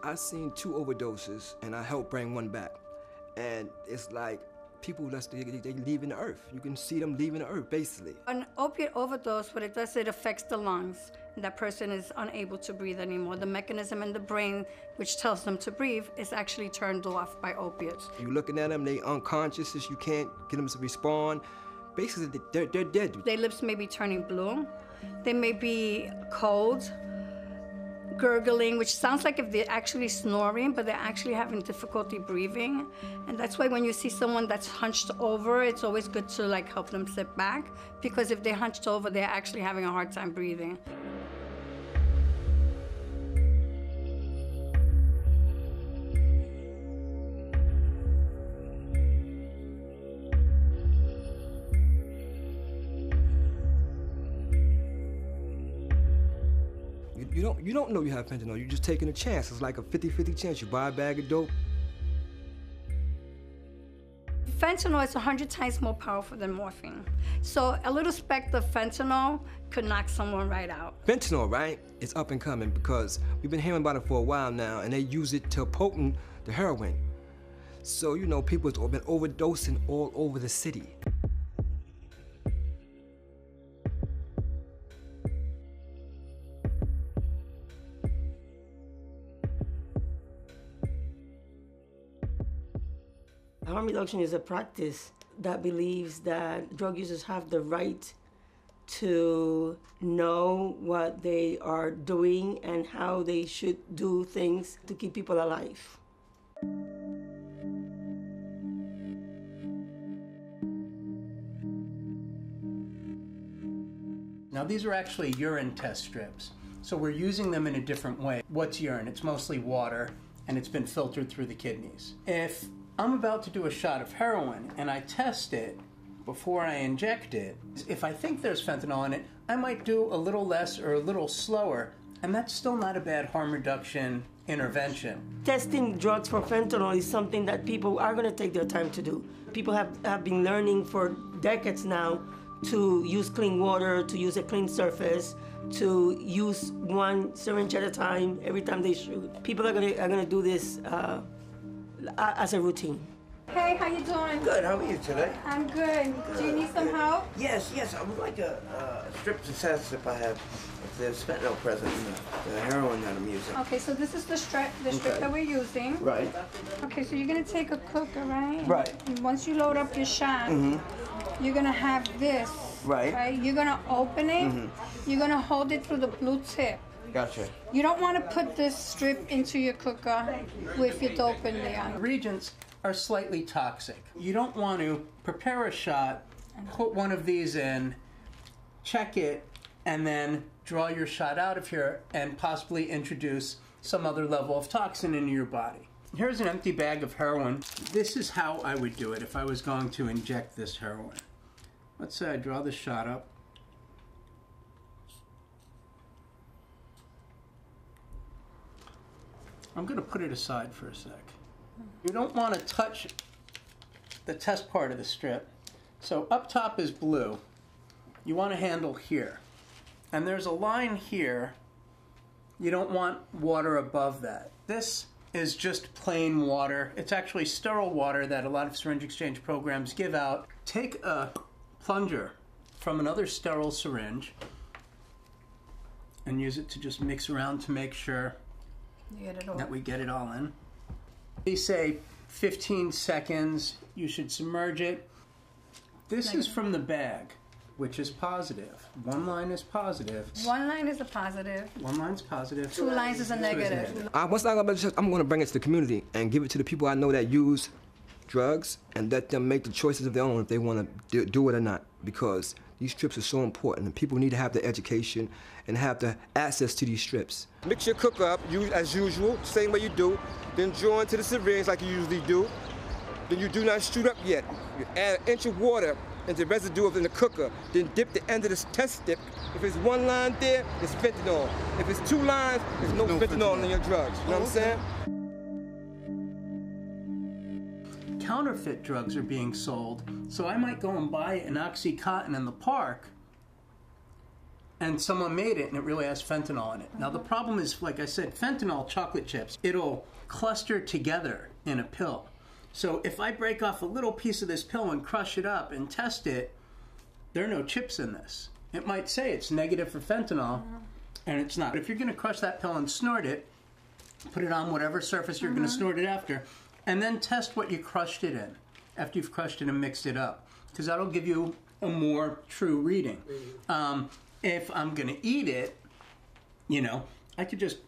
I've seen 2 overdoses, and I helped bring one back. And it's like people, they leaving the earth. You can see them leaving the earth, basically. An opiate overdose, what it does, it affects the lungs. That person is unable to breathe anymore. The mechanism in the brain, which tells them to breathe, is actually turned off by opiates. You're looking at them, they unconscious, you can't get them to respond. Basically, they're dead. Their lips may be turning blue. They may be cold, gurgling, which sounds like if they're actually snoring, but they're actually having difficulty breathing. And that's why when you see someone that's hunched over, it's always good to like help them sit back, because if they're hunched over, they're actually having a hard time breathing. You don't know you have fentanyl. You're just taking a chance. It's like a 50-50 chance. You buy a bag of dope. Fentanyl is 100 times more powerful than morphine. So a little speck of fentanyl could knock someone right out. Fentanyl, right, is up and coming because we've been hearing about it for a while now, and they use it to potent the heroin. So, you know, people have been overdosing all over the city. Harm reduction is a practice that believes that drug users have the right to know what they are doing and how they should do things to keep people alive. Now these are actually urine test strips, so we're using them in a different way. What's urine? It's mostly water, and it's been filtered through the kidneys. If I'm about to do a shot of heroin and I test it before I inject it, if I think there's fentanyl in it, I might do a little less or a little slower, and that's still not a bad harm reduction intervention. Testing drugs for fentanyl is something that people are going to take their time to do. People have been learning for decades now to use clean water, to use a clean surface, to use one syringe at a time every time they shoot. People are gonna do this as a routine. Hey, how you doing? Good, how are you today? I'm good. Do you need some help? Yes, I would like a strip to test if there's fentanyl present in the heroin that I'm using. Okay, so this is the strip that we're using. Right. Okay, so you're gonna take a cooker, right? Right. And once you load up your shot, you're gonna have this. Right. You're gonna open it. You're gonna hold it through the blue tip. Gotcha. You don't want to put this strip into your cooker with your dope in there. Reagents are slightly toxic. You don't want to prepare a shot, put one of these in, check it, and then draw your shot out of here and possibly introduce some other level of toxin into your body. Here's an empty bag of heroin. This is how I would do it if I was going to inject this heroin. Let's say I draw the shot up. I'm going to put it aside for a sec. You don't want to touch the test part of the strip. So up top is blue. You want to handle here. And there's a line here. You don't want water above that. This is just plain water. It's actually sterile water that a lot of syringe exchange programs give out. Take a plunger from another sterile syringe and use it to just mix around to make sure that we get it all in. They say 15 seconds, you should submerge it. This is from the bag, which is positive. One line is positive. One line is a positive. One line's positive. 2 lines is a negative. I'm going to bring it to the community and give it to the people I know that use drugs and let them make the choices of their own if they want to do it or not, because these strips are so important and people need to have the education and have the access to these strips. Mix your cooker up as usual, same way you do, then draw into the syringe like you usually do. Then you do not shoot up yet. You add 1 inch of water into the residue in the cooker, then dip the end of this test strip. If it's 1 line there, it's fentanyl. If it's 2 lines, there's no fentanyl in your drugs. You know what I'm saying? Counterfeit drugs are being sold, so I might go and buy an Oxycontin in the park, and someone made it and it really has fentanyl in it. Now the problem is, like I said, fentanyl chocolate chips, it'll cluster together in a pill. So if I break off a little piece of this pill and crush it up and test it, there are no chips in this. It might say it's negative for fentanyl, and it's not. If you're going to crush that pill and snort it, put it on whatever surface you're going to snort it after, and then test what you crushed it in after you've crushed it and mixed it up, because that'll give you a more true reading. If I'm going to eat it, you know, I could just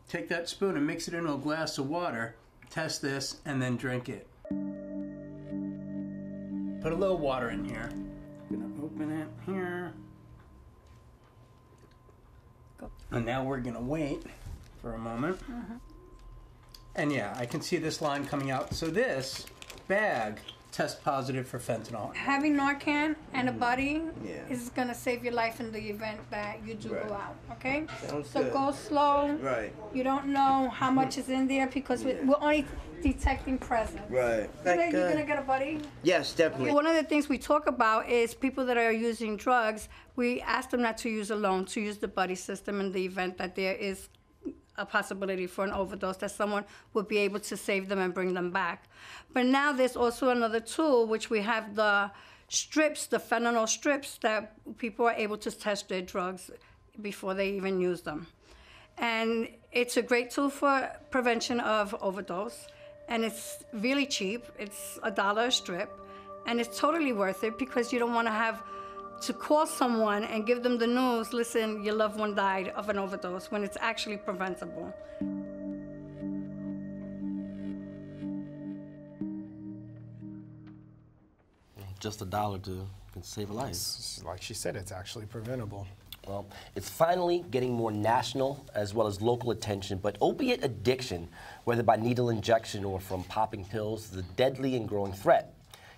take that spoon and mix it into a glass of water, test this, and then drink it. Put a little water in here. I'm going to open it here. Go. And now we're going to wait for a moment. And yeah, I can see this line coming out. So this bag tests positive for fentanyl. Having Narcan and a buddy is going to save your life in the event that you do go out, okay? Sounds so good. Go slow. Right. You don't know how much is in there because we're only detecting presence. Right. You're going to get a buddy? Yes, definitely. One of the things we talk about is people that are using drugs, we ask them not to use alone, to use the buddy system in the event that there is a possibility for an overdose, that someone would be able to save them and bring them back. But now there's also another tool, which we have the strips, the fentanyl strips, that people are able to test their drugs before they even use them. And it's a great tool for prevention of overdose, and it's really cheap. It's $1 a strip, and it's totally worth it because you don't want to have to call someone and give them the news, listen, your loved one died of an overdose, when it's actually preventable. Just $1 can save a life. Like she said, it's actually preventable. Well, it's finally getting more national as well as local attention, but opiate addiction, whether by needle injection or from popping pills, is a deadly and growing threat.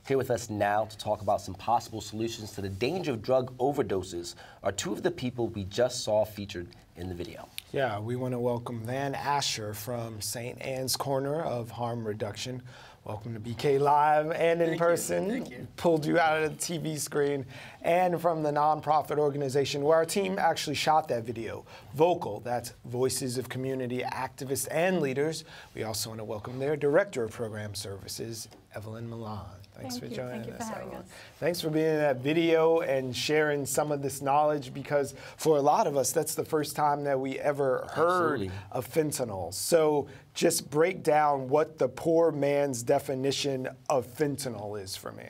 Here with us now to talk about some possible solutions to the danger of drug overdoses are two of the people we just saw featured in the video. Yeah, we want to welcome Van Asher from St. Anne's Corner of Harm Reduction. Welcome to BK Live and in person. Thank you. Pulled you out of the TV screen. And from the nonprofit organization where our team actually shot that video, Vocal, that's Voices of Community Activists and Leaders. We also want to welcome their Director of Program Services, Evelyn Milan. Thanks for joining us. Thank you for having us. Thanks for being in that video and sharing some of this knowledge, because for a lot of us, that's the first time that we ever heard of fentanyl. So just break down what the poor man's definition of fentanyl is for me.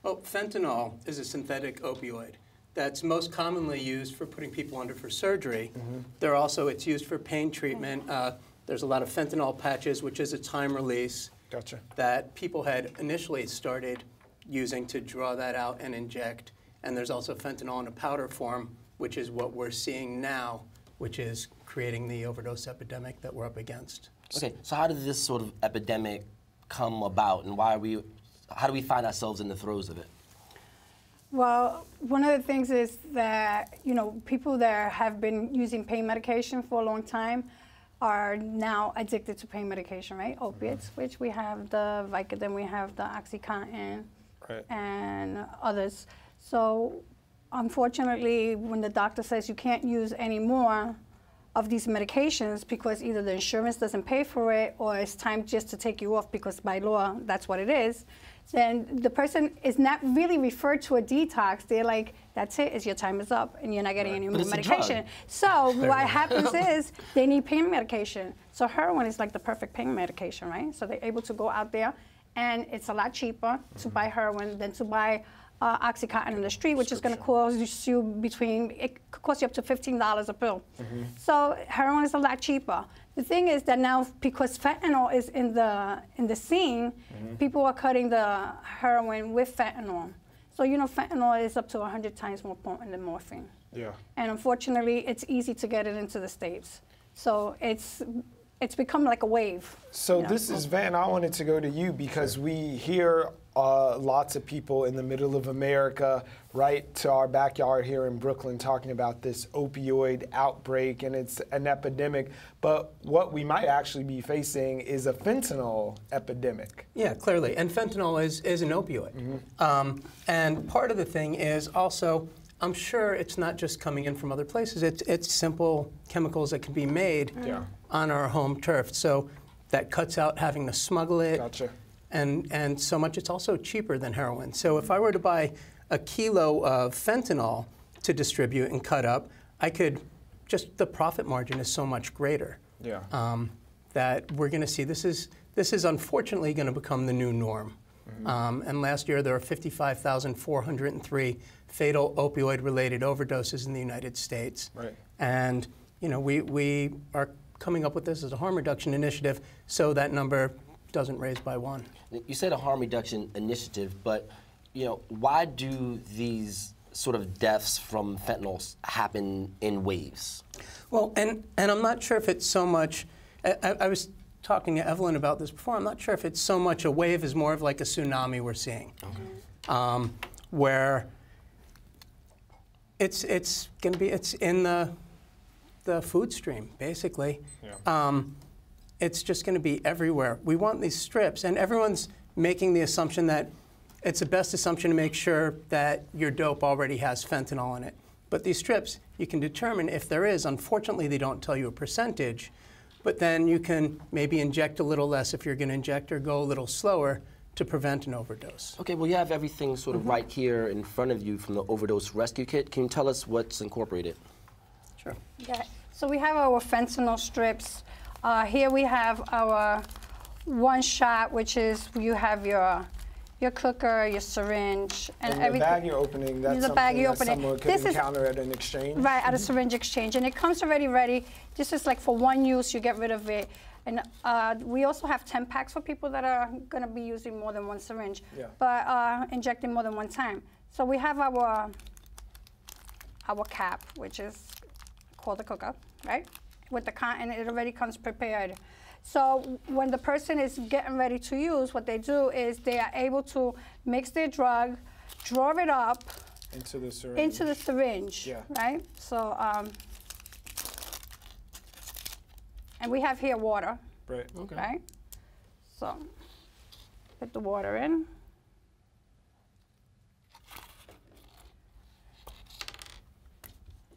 Well, fentanyl is a synthetic opioid that's most commonly used for putting people under for surgery. It's used for pain treatment. There's a lot of fentanyl patches, which is a time release. Gotcha. That people had initially started using to draw that out and inject. And there's also fentanyl in a powder form, which is what we're seeing now, which is creating the overdose epidemic that we're up against. Okay, so how did this sort of epidemic come about, and how do we find ourselves in the throes of it? Well, one of the things is that, you know, people that have been using pain medication for a long time are now addicted to pain medication, right? Opiates, which we have the Vicodin, we have the Oxycontin, and others. So unfortunately, when the doctor says you can't use any more of these medications because either the insurance doesn't pay for it or it's time just to take you off because by law that's what it is, then the person is not really referred to a detox. They're like, that's it, your time is up and you're not getting any more medication. So what happens is they need pain medication. So heroin is like the perfect pain medication, right? So they're able to go out there and it's a lot cheaper to buy heroin than to buy Oxycontin in the street, which is going to cost you it could cost you up to $15 a pill. So heroin is a lot cheaper. The thing is that now, because fentanyl is in the scene, people are cutting the heroin with fentanyl. So you know, fentanyl is up to 100 times more potent than morphine. Yeah. And unfortunately, it's easy to get it into the States. So it's become like a wave. So this is Van. I wanted to go to you because we hear lots of people in the middle of America, right to our backyard here in Brooklyn, talking about this opioid outbreak, and it's an epidemic. But what we might actually be facing is a fentanyl epidemic. Yeah, clearly. And fentanyl is an opioid. And part of the thing is also I'm sure it's not just coming in from other places. It's simple chemicals that can be made on our home turf. So that cuts out having to smuggle it. Gotcha. And so much. It's also cheaper than heroin. So if I were to buy a kilo of fentanyl to distribute and cut up, I could just, the profit margin is so much greater. Yeah. That we're going to see. This is unfortunately going to become the new norm. And last year there were 55,403 fatal opioid-related overdoses in the United States. Right. And you know, we are coming up with this as a harm reduction initiative, so that number doesn't raise by 1. You said a harm reduction initiative, but you know, why do these sort of deaths from fentanyl happen in waves? Well, and I'm not sure if it's so much. I was talking to Evelyn about this before. I'm not sure if it's so much a wave as more of like a tsunami we're seeing, where it's going to be, it's in the food stream basically. Yeah. It's just going to be everywhere. We want these strips, and everyone's making the assumption that it's the best assumption to make sure that your dope already has fentanyl in it. But these strips, you can determine if there is. Unfortunately, they don't tell you a percentage, but then you can maybe inject a little less if you're going to inject, or go a little slower to prevent an overdose. Okay, well, you have everything sort of right here in front of you from the Overdose Rescue Kit. Can you tell us what's incorporated? Sure. Yeah. So we have our fentanyl strips. Here we have our one shot, which is you have your cooker, your syringe, and everything. The bag you're opening, that's the bag you're something that someone could encounter at an exchange? Right, at a syringe exchange. And it comes already ready. This is like for one use, you get rid of it. And we also have 10 packs for people that are going to be using more than one syringe, but injecting more than one time. So we have our cap, which is called the cooker, right? With the and it already comes prepared. So when the person is getting ready to use, what they do is they are able to mix their drug, draw it up into the syringe, right? So, and we have here water, right? Okay. Right? So, put the water in.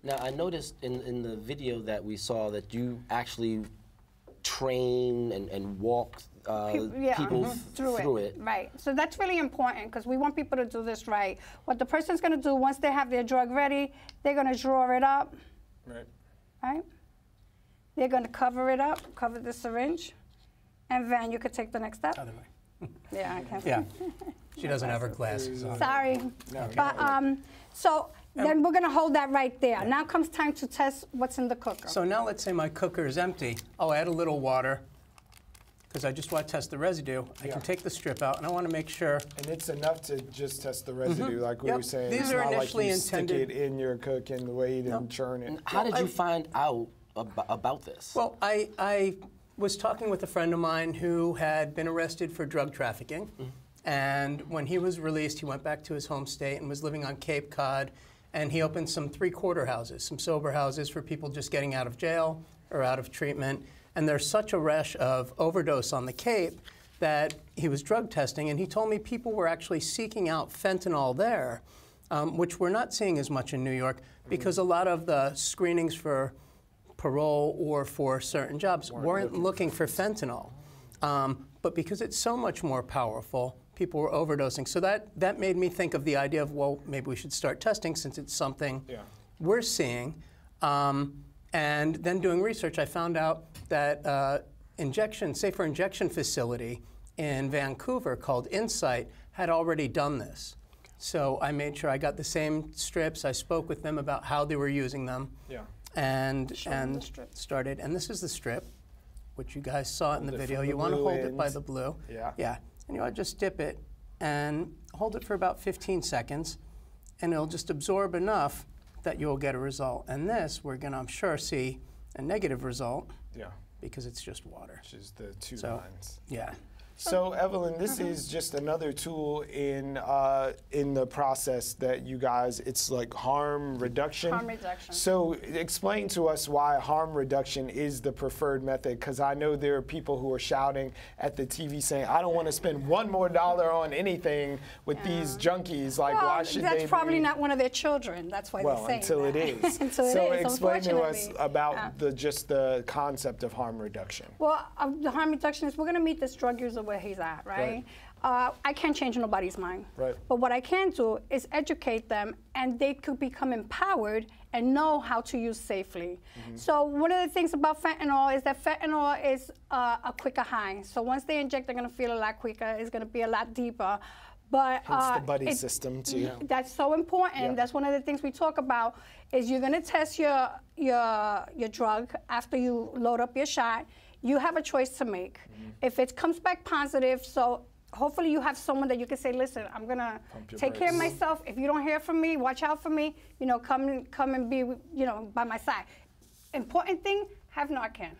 Now, I noticed in the video that we saw that you actually train and walk people through it. Right. So that's really important because we want people to do this right. What the person's going to do once they have their drug ready, they're going to draw it up. Right. Right? They're going to cover it up, cover the syringe, and then you could take the next step. Other way. Yeah, I can't. Yeah. She doesn't have her glasses on. Sorry. No, but so then we're going to hold that right there. Now comes time to test what's in the cooker. So now let's say my cooker is empty. I'll add a little water because I just want to test the residue. I can take the strip out, and I want to make sure. And it's enough to just test the residue, like we were saying. These it's are not initially like you intended. stick it in your cook and wait and churn it. And how did you find out about this? Well, I was talking with a friend of mine who had been arrested for drug trafficking. And when he was released, he went back to his home state and was living on Cape Cod. And he opened some three-quarter houses, some sober houses for people just getting out of jail or out of treatment. And there's such a rush of overdose on the Cape that he was drug testing. And he told me people were actually seeking out fentanyl there, which we're not seeing as much in New York because a lot of the screenings for parole or for certain jobs weren't looking for fentanyl. But because it's so much more powerful, people were overdosing. So that made me think of the idea of, well, maybe we should start testing since it's something we're seeing. And then doing research, I found out that safer injection facility in Vancouver called Insight had already done this. So I made sure I got the same strips. I spoke with them about how they were using them. And started. And this is the strip, which you guys saw in the video. You want to hold it by the blue. Yeah. And you want to just dip it and hold it for about 15 seconds, and it'll just absorb enough that you'll get a result. And this, we're going to, I'm sure, see a negative result because it's just water. Which is the two lines. Yeah. So Evelyn, this is just another tool in the process that you guys, it's like harm reduction. Harm reduction. So explain to us why harm reduction is the preferred method, because I know there are people who are shouting at the TV saying, I don't want to spend $1 more on anything with these junkies. Like, why should they? That's probably not one of their children. That's why they're saying until that. it is. Until so it is, explain to us unfortunately. about just the concept of harm reduction. Well, the harm reduction is we're going to meet this drug user where he's at, right? I can't change nobody's mind. Right. But what I can do is educate them, and they could become empowered and know how to use safely. So one of the things about fentanyl is that fentanyl is a quicker high. So once they inject, they're going to feel a lot quicker. It's going to be a lot deeper. But Hence the buddy system too. That's so important. Yeah. That's one of the things we talk about. Is you're going to test your drug after you load up your shot. You have a choice to make. If it comes back positive, so hopefully you have someone that you can say, listen, I'm going to take care of myself. If you don't hear from me, watch out for me. You know, come and be, you know, by my side. Important thing, have Narcan,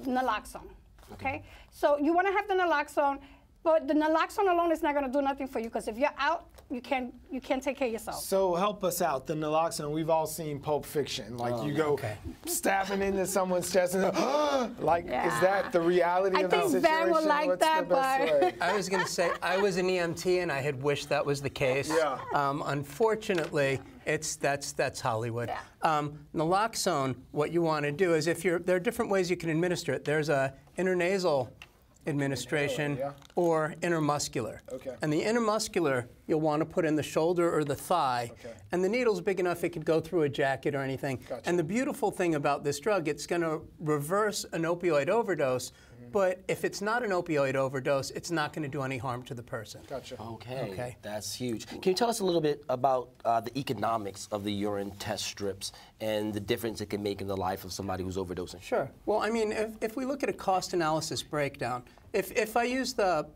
naloxone. Okay? So you want to have the naloxone. But the naloxone alone is not going to do nothing for you, because if you're out, you can't take care of yourself. So help us out. The naloxone, we've all seen Pulp Fiction. Like you go stabbing into someone's chest and like, is that the reality of the situation? I think Ben will like What's that, the best way? I was going to say, I was an EMT and I had wished that was the case. Yeah. Unfortunately, that's Hollywood. Yeah. Naloxone, what you want to do is there are different ways you can administer it. There's a intranasal administration or intermuscular. Okay. And the intermuscular you'll want to put in the shoulder or the thigh. Okay. And the needle's big enough it could go through a jacket or anything. Gotcha. And the beautiful thing about this drug, it's going to reverse an opioid overdose, but if it's not an opioid overdose, it's not going to do any harm to the person. Gotcha. Okay, that's huge. Can you tell us a little bit about the economics of the urine test strips and the difference it can make in the life of somebody who's overdosing? Sure. Well, I mean, if we look at a cost analysis breakdown, if I use the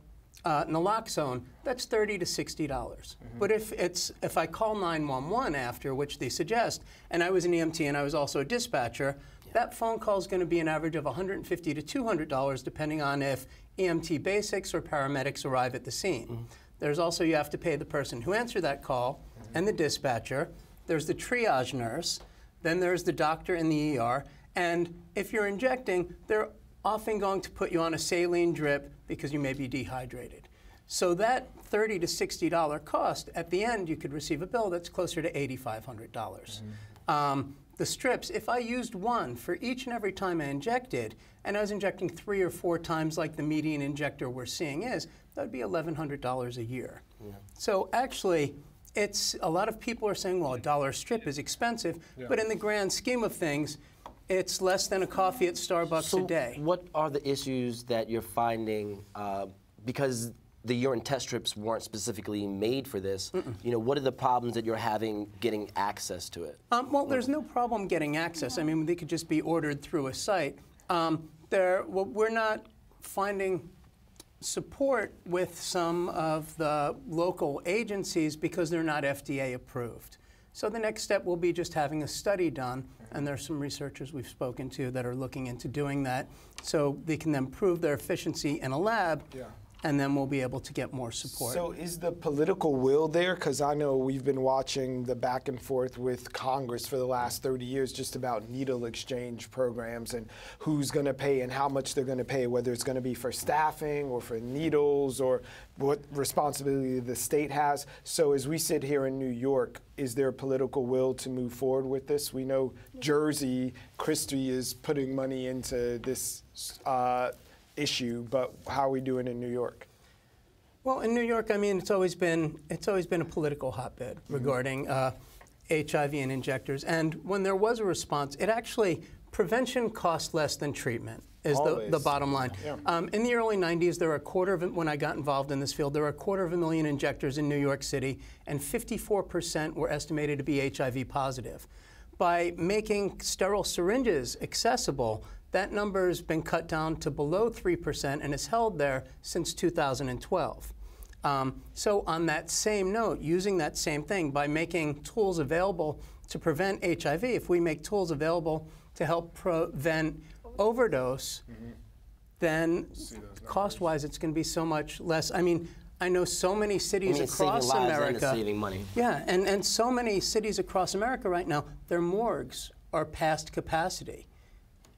naloxone, that's $30 to $60. But if I call 911 after, which they suggest, and I was an EMT and I was also a dispatcher, that phone call is going to be an average of $150 to $200, depending on if EMT basics or paramedics arrive at the scene. There's also, you have to pay the person who answered that call and the dispatcher. There's the triage nurse. Then there's the doctor in the ER. And if you're injecting, they're often going to put you on a saline drip because you may be dehydrated. So that $30 to $60 cost, at the end, you could receive a bill that's closer to $8,500. The strips, if I used one for each and every time I injected, and I was injecting 3 or 4 times like the median injector we're seeing is, that would be $1,100 a year. So actually, a lot of people are saying, well, $1 strip is expensive, but in the grand scheme of things, it's less than a coffee at Starbucks a day. What are the issues that you're finding, because the urine test strips weren't specifically made for this, you know, what are the problems that you're having getting access to it? Well, there's no problem getting access. I mean, they could just be ordered through a site. We're not finding support with some of the local agencies because they're not FDA approved. So the next step will be just having a study done, and there's some researchers we've spoken to that are looking into doing that, so they can then prove their efficiency in a lab, and then we'll be able to get more support. So is the political will there? Because I know we've been watching the back and forth with Congress for the last 30 years just about needle exchange programs and who's going to pay and how much they're going to pay, whether it's going to be for staffing or for needles or what responsibility the state has. So as we sit here in New York, is there a political will to move forward with this? We know Jersey, Christie is putting money into this issue, but how are we doing in New York? Well, in New York, I mean, it's always been a political hotbed regarding HIV and injectors. And when there was a response, prevention costs less than treatment is the bottom line. In the early 90s, there were when I got involved in this field, there were 250,000 injectors in New York City, and 54% were estimated to be HIV positive. By making sterile syringes accessible, that number has been cut down to below 3% and is held there since 2012. So on that same note, using that same thing, by making tools available to prevent HIV, if we make tools available to help prevent overdose, then cost-wise, it's going to be so much less. I mean, I know so many cities across saving lives America. and saving money. Yeah, and so many cities across America right now, their morgues are past capacity.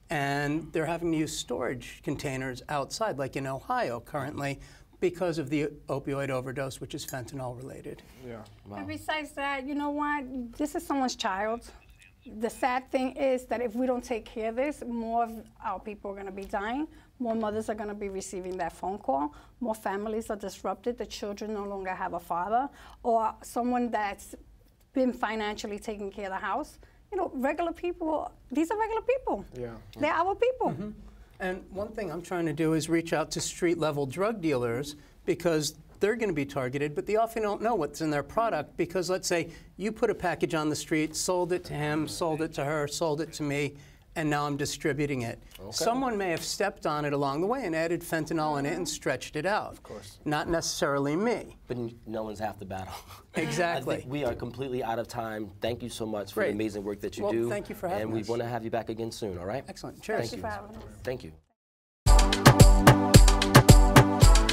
And they're having to use storage containers outside, like in Ohio currently, because of the opioid overdose, which is fentanyl related. Yeah. Wow. And besides that, you know what? This is someone's child. The sad thing is that if we don't take care of this, more of our people are going to be dying. More mothers are going to be receiving that phone call. More families are disrupted. The children no longer have a father or someone that's been financially taking care of the house. You know, regular people, these are regular people. Yeah. They're our people. Mm-hmm. And one thing I'm trying to do is reach out to street-level drug dealers because they're going to be targeted, but they often don't know what's in their product because let's say you put a package on the street, sold it to him, sold it to her, sold it to me, and now I'm distributing it. Okay. Someone may have stepped on it along the way and added fentanyl in it and stretched it out. Of course. Not necessarily me. But no one's half the battle. Exactly. I think we are completely out of time. Thank you so much for the amazing work that you do. Thank you for having us. And we want to have you back again soon, all right? Excellent. Cheers. Thank you. Thank you for having us. Thank you.